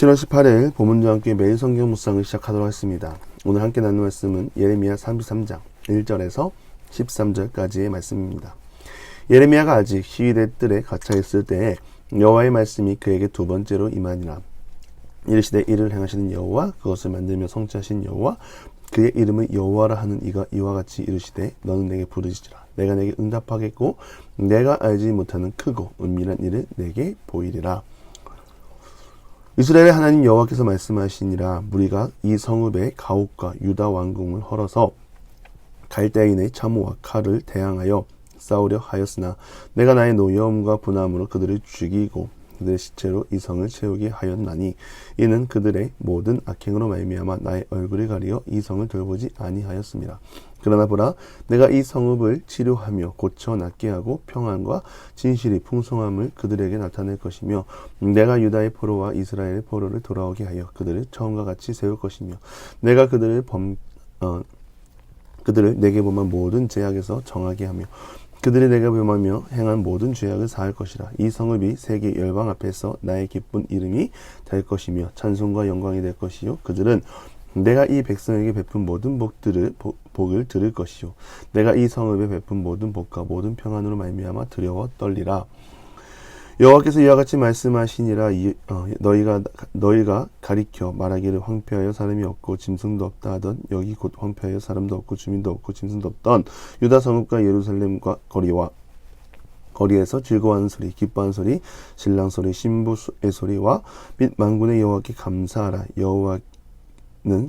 7월 18일 본문과 함께 매일 성경 묵상을 시작하도록 하겠습니다. 오늘 함께 나눌 말씀은 예레미야 33장 1절에서 13절까지의 말씀입니다. 예레미야가 아직 시위대 뜰에 갇혀 있을 때에 여호와의 말씀이 그에게 두 번째로 임하니라. 이르시되 이를 행하시는 여호와, 그것을 만들며 성취하신 여호와, 그의 이름을 여호와라 하는 이가 이와 같이 이르시되 너는 내게 부르짖으라. 내가 내게 응답하겠고 내가 알지 못하는 크고 은밀한 일을 내게 보이리라. 이스라엘의 하나님 여호와께서 말씀하시니라. 무리가 이 성읍의 가옥과 유다 왕궁을 헐어서 갈대인의 참호와 칼을 대항하여 싸우려 하였으나 내가 나의 노여움과 분함으로 그들을 죽이고 그들의 시체로 이 성을 채우게 하였나니 이는 그들의 모든 악행으로 말미암아 나의 얼굴을 가리어 이 성을 돌보지 아니하였습니다. 그러나 보라, 내가 이 성읍을 치료하며 고쳐 낫게 하고 평안과 진실이 풍성함을 그들에게 나타낼 것이며 내가 유다의 포로와 이스라엘의 포로를 돌아오게 하여 그들을 처음과 같이 세울 것이며 내가 그들을 내게 범한 모든 죄악에서 정하게 하며 그들이 내가 범하며 행한 모든 죄악을 사할 것이라. 이 성읍이 세계 열방 앞에서 나의 기쁜 이름이 될 것이며 찬송과 영광이 될 것이요 그들은 내가 이 백성에게 베푼 모든 복을 들을 것이요 내가 이 성읍에 베푼 모든 복과 모든 평안으로 말미암아 두려워 떨리라. 여호와께서 이와 같이 말씀하시니라. 너희가 가리켜 말하기를 황폐하여 사람이 없고 짐승도 없다 하던 여기 곧 황폐하여 사람도 없고 주민도 없고 짐승도 없던 유다 성읍과 예루살렘과 거리에서 즐거워하는 소리, 기뻐하는 소리, 신랑 소리, 신부의 소리와 및 만군의 여호와께 감사하라. 여호와는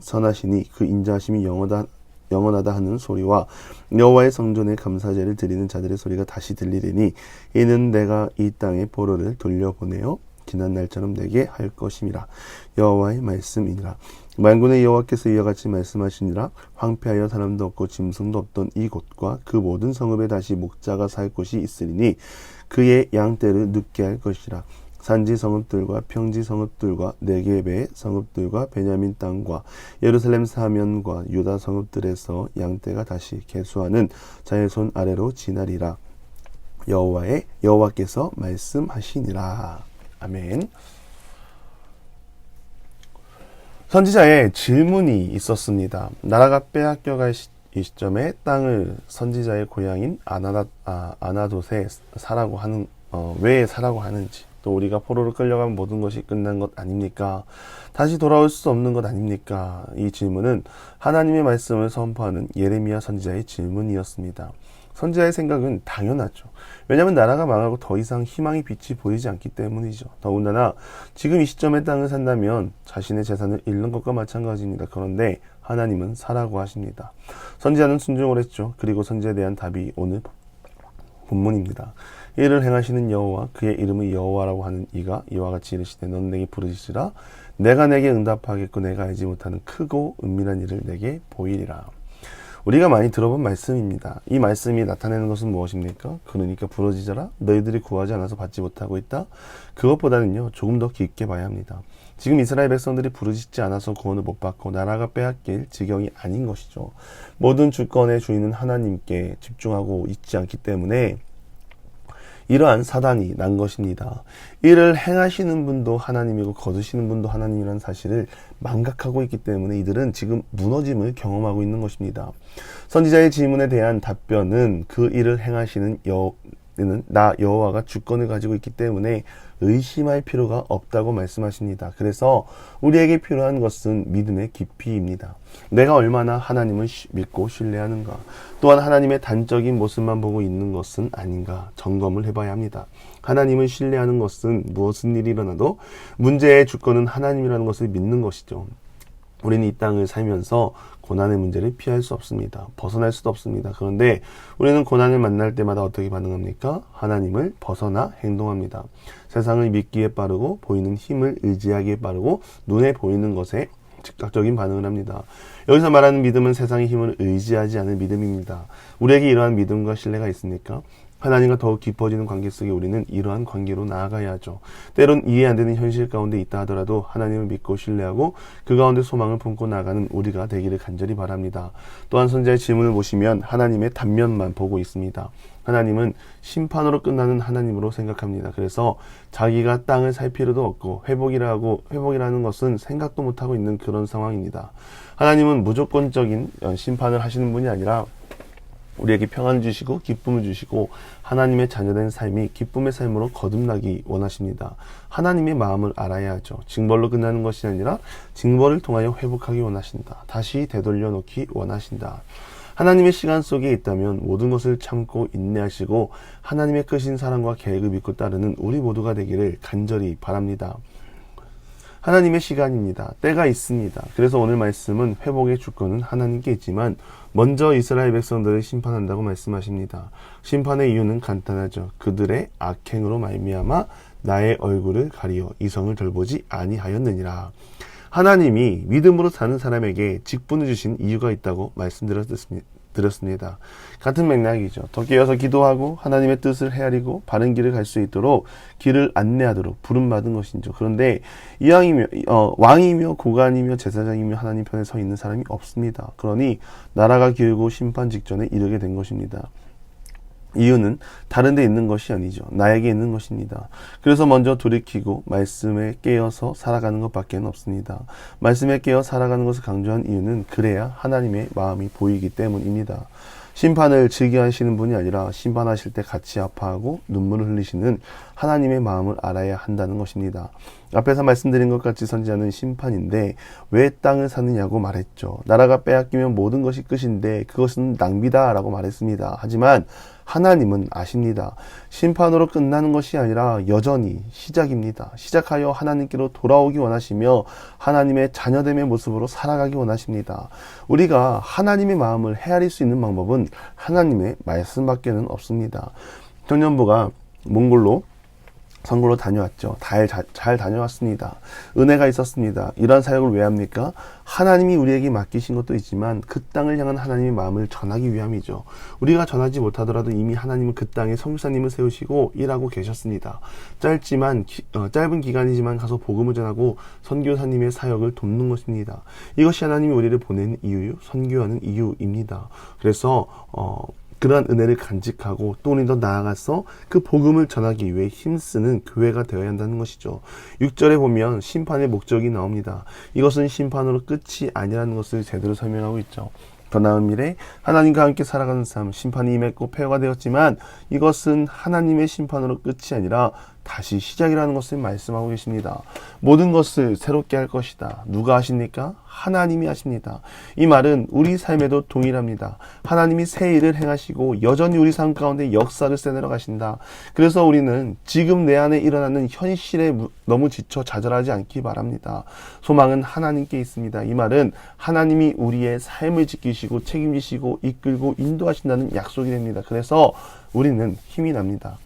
선하시니 그 인자하심이 영원하다 하는 소리와 여호와의 성전에 감사제를 드리는 자들의 소리가 다시 들리리니 이는 내가 이 땅의 포로를 돌려보내어 지난 날처럼 내게 할 것임이라. 여호와의 말씀이니라. 만군의 여호와께서 이와 같이 말씀하시니라. 황폐하여 사람도 없고 짐승도 없던 이곳과 그 모든 성읍에 다시 목자가 살 곳이 있으리니 그의 양떼를 눕게 할 것이라. 산지 성읍들과 평지 성읍들과 네겝의 성읍들과 베냐민 땅과 예루살렘 사면과 유다 성읍들에서 양떼가 다시 계수하는 자의 손 아래로 지나리라. 여호와께서 말씀하시니라. 아멘. 선지자의 질문이 있었습니다. 나라가 빼앗겨갈 이 시점에 땅을 선지자의 고향인 아나돗에 사라고 하는 왜 사라고 하는지, 또 우리가 포로로 끌려가면 모든 것이 끝난 것 아닙니까? 다시 돌아올 수 없는 것 아닙니까? 이 질문은 하나님의 말씀을 선포하는 예레미야 선지자의 질문이었습니다. 선지자의 생각은 당연하죠. 왜냐하면 나라가 망하고 더 이상 희망의 빛이 보이지 않기 때문이죠. 더군다나 지금 이 시점에 땅을 산다면 자신의 재산을 잃는 것과 마찬가지입니다. 그런데 하나님은 사라고 하십니다. 선지자는 순종을 했죠. 그리고 선지자에 대한 답이 오늘 본문입니다. 이를 행하시는 여호와, 그의 이름을 여호와라고 하는 이가 이와 같이 이르시되 너는 내게 부르짖으라. 내가 내게 응답하겠고 내가 알지 못하는 크고 은밀한 일을 내게 보이리라. 우리가 많이 들어본 말씀입니다. 이 말씀이 나타내는 것은 무엇입니까? 그러니까 부르짖어라. 너희들이 구하지 않아서 받지 못하고 있다. 그것보다는요, 조금 더 깊게 봐야 합니다. 지금 이스라엘 백성들이 부르짖지 않아서 구원을 못 받고 나라가 빼앗길 지경이 아닌 것이죠. 모든 주권의 주인은 하나님께 집중하고 있지 않기 때문에 이러한 사단이 난 것입니다. 이를 행하시는 분도 하나님이고 거두시는 분도 하나님이라는 사실을 망각하고 있기 때문에 이들은 지금 무너짐을 경험하고 있는 것입니다. 선지자의 질문에 대한 답변은 그 일을 행하시는 나 여호와가 주권을 가지고 있기 때문에 의심할 필요가 없다고 말씀하십니다. 그래서 우리에게 필요한 것은 믿음의 깊이입니다. 내가 얼마나 하나님을 믿고 신뢰하는가, 또한 하나님의 단적인 모습만 보고 있는 것은 아닌가 점검을 해봐야 합니다. 하나님을 신뢰하는 것은 무슨 일이 일어나도 문제의 주권은 하나님이라는 것을 믿는 것이죠. 우리는 이 땅을 살면서 고난의 문제를 피할 수 없습니다. 벗어날 수도 없습니다. 그런데 우리는 고난을 만날 때마다 어떻게 반응합니까? 하나님을 벗어나 행동합니다. 세상을 믿기에 빠르고 보이는 힘을 의지하기에 빠르고 눈에 보이는 것에 즉각적인 반응을 합니다. 여기서 말하는 믿음은 세상의 힘을 의지하지 않을 믿음입니다. 우리에게 이러한 믿음과 신뢰가 있습니까? 하나님과 더욱 깊어지는 관계 속에 우리는 이러한 관계로 나아가야 하죠. 때론 이해 안 되는 현실 가운데 있다 하더라도 하나님을 믿고 신뢰하고 그 가운데 소망을 품고 나아가는 우리가 되기를 간절히 바랍니다. 또한 선지자의 질문을 보시면 하나님의 단면만 보고 있습니다. 하나님은 심판으로 끝나는 하나님으로 생각합니다. 그래서 자기가 땅을 살 필요도 없고 회복이라는 것은 생각도 못하고 있는 그런 상황입니다. 하나님은 무조건적인 심판을 하시는 분이 아니라 우리에게 평안을 주시고 기쁨을 주시고 하나님의 자녀된 삶이 기쁨의 삶으로 거듭나기 원하십니다. 하나님의 마음을 알아야 하죠. 징벌로 끝나는 것이 아니라 징벌을 통하여 회복하기 원하신다. 다시 되돌려 놓기 원하신다. 하나님의 시간 속에 있다면 모든 것을 참고 인내하시고 하나님의 크신 사랑과 계획을 믿고 따르는 우리 모두가 되기를 간절히 바랍니다. 하나님의 시간입니다. 때가 있습니다. 그래서 오늘 말씀은 회복의 주권은 하나님께 있지만 먼저 이스라엘 백성들을 심판한다고 말씀하십니다. 심판의 이유는 간단하죠. 그들의 악행으로 말미암아 나의 얼굴을 가리어 이성을 돌보지 아니하였느니라. 하나님이 믿음으로 사는 사람에게 직분을 주신 이유가 있다고 말씀드렸습니다. 같은 맥락이죠. 더 깨어서 기도하고 하나님의 뜻을 헤아리고 바른 길을 갈 수 있도록 길을 안내하도록 부름받은 것이죠. 그런데 이왕이며 왕이며 고관이며 제사장이며 하나님 편에 서 있는 사람이 없습니다. 그러니 나라가 길고 심판 직전에 이르게 된 것입니다. 이유는 다른 데 있는 것이 아니죠. 나에게 있는 것입니다. 그래서 먼저 돌이키고 말씀에 깨어서 살아가는 것밖에 없습니다. 말씀에 깨어 살아가는 것을 강조한 이유는 그래야 하나님의 마음이 보이기 때문입니다. 심판을 즐겨하시는 분이 아니라 심판하실 때 같이 아파하고 눈물을 흘리시는 하나님의 마음을 알아야 한다는 것입니다. 앞에서 말씀드린 것 같이 선지자는 심판인데 왜 땅을 사느냐고 말했죠. 나라가 빼앗기면 모든 것이 끝인데 그것은 낭비다 라고 말했습니다. 하지만 하나님은 아십니다. 심판으로 끝나는 것이 아니라 여전히 시작입니다. 시작하여 하나님께로 돌아오기 원하시며 하나님의 자녀됨의 모습으로 살아가기 원하십니다. 우리가 하나님의 마음을 헤아릴 수 있는 방법은 하나님의 말씀밖에는 없습니다. 청년부가 몽골로 선교로 다녀왔죠. 잘 다녀왔습니다. 은혜가 있었습니다. 이러한 사역을 왜 합니까? 하나님이 우리에게 맡기신 것도 있지만 그 땅을 향한 하나님의 마음을 전하기 위함이죠. 우리가 전하지 못하더라도 이미 하나님은 그 땅에 선교사님을 세우시고 일하고 계셨습니다. 짧은 기간이지만 가서 복음을 전하고 선교사님의 사역을 돕는 것입니다. 이것이 하나님이 우리를 보내는 이유, 선교하는 이유입니다. 그래서 그러한 은혜를 간직하고 또 우리 더 나아가서 그 복음을 전하기 위해 힘쓰는 교회가 되어야 한다는 것이죠. 6절에 보면 심판의 목적이 나옵니다. 이것은 심판으로 끝이 아니라는 것을 제대로 설명하고 있죠. 더 나은 미래 하나님과 함께 살아가는 삶, 심판이 임했고 폐허가 되었지만 이것은 하나님의 심판으로 끝이 아니라 다시 시작이라는 것을 말씀하고 계십니다. 모든 것을 새롭게 할 것이다. 누가 하십니까? 하나님이 하십니다. 이 말은 우리 삶에도 동일합니다. 하나님이 새 일을 행하시고 여전히 우리 삶 가운데 역사를 써내려 가신다. 그래서 우리는 지금 내 안에 일어나는 현실에 너무 지쳐 좌절하지 않기 바랍니다. 소망은 하나님께 있습니다. 이 말은 하나님이 우리의 삶을 지키시고 책임지시고 이끌고 인도하신다는 약속이 됩니다. 그래서 우리는 힘이 납니다.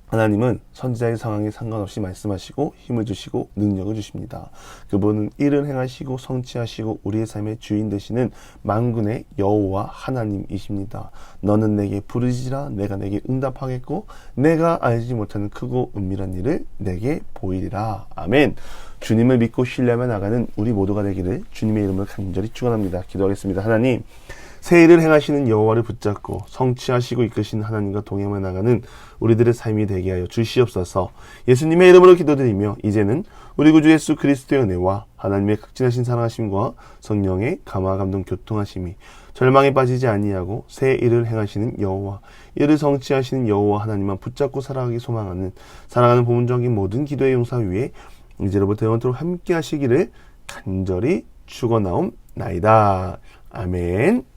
하나님은 선지자의 상황에 상관없이 말씀하시고 힘을 주시고 능력을 주십니다. 그분은 일을 행하시고 성취하시고 우리의 삶의 주인 되시는 만군의 여호와 하나님이십니다. 너는 내게 부르짖으라 내가 내게 응답하겠고 내가 알지 못하는 크고 은밀한 일을 내게 보이리라. 아멘. 주님을 믿고 신뢰하며 나가는 우리 모두가 되기를 주님의 이름으로 간절히 축원합니다. 기도하겠습니다. 하나님, 새 일을 행하시는 여호와를 붙잡고 성취하시고 이끄시는 하나님과 동행하며 나가는 우리들의 삶이 되게 하여 주시옵소서. 예수님의 이름으로 기도드리며 이제는 우리 구주 예수 그리스도의 은혜와 하나님의 극진하신 사랑하심과 성령의 감화 감동 교통하심이 절망에 빠지지 아니하고 새 일을 행하시는 여호와, 이를 성취하시는 여호와 하나님만 붙잡고 살아가기 소망하는 사랑하는 보문적인 모든 기도의 용사 위에 이제로부터 영원토록 함께 하시기를 간절히 축원하옵나이다. 아멘.